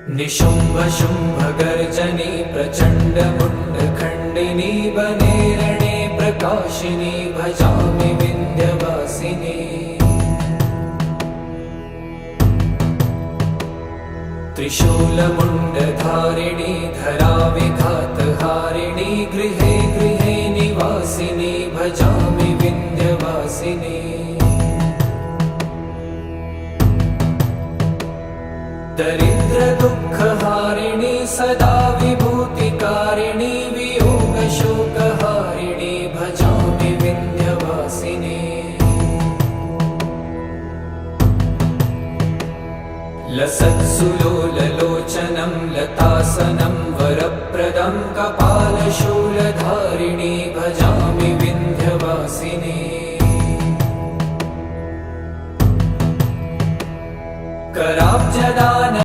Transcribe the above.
निशुम्भ शुम्भ गर्जनी प्रचण्ड मुण्ड खण्डिनी वने रणे प्रकाशिनी भजामि विन्ध्यवासिनी। त्रिशूलमुण्डधारिणी धराविघातहारिणी गृहे गृहे निवासिनी भजामि विन्ध्यवासिनी। दरिद्र दुःखहारिणी सदा विभूतिकारिणी वियोगशोकहारिणी भजामि विन्ध्यवासिनी। लसत्सुलोललोचनं लतासनं वरप्रदं कपालशूलधारिणी भजामि विन्ध्यवासिनी। कराब्जदान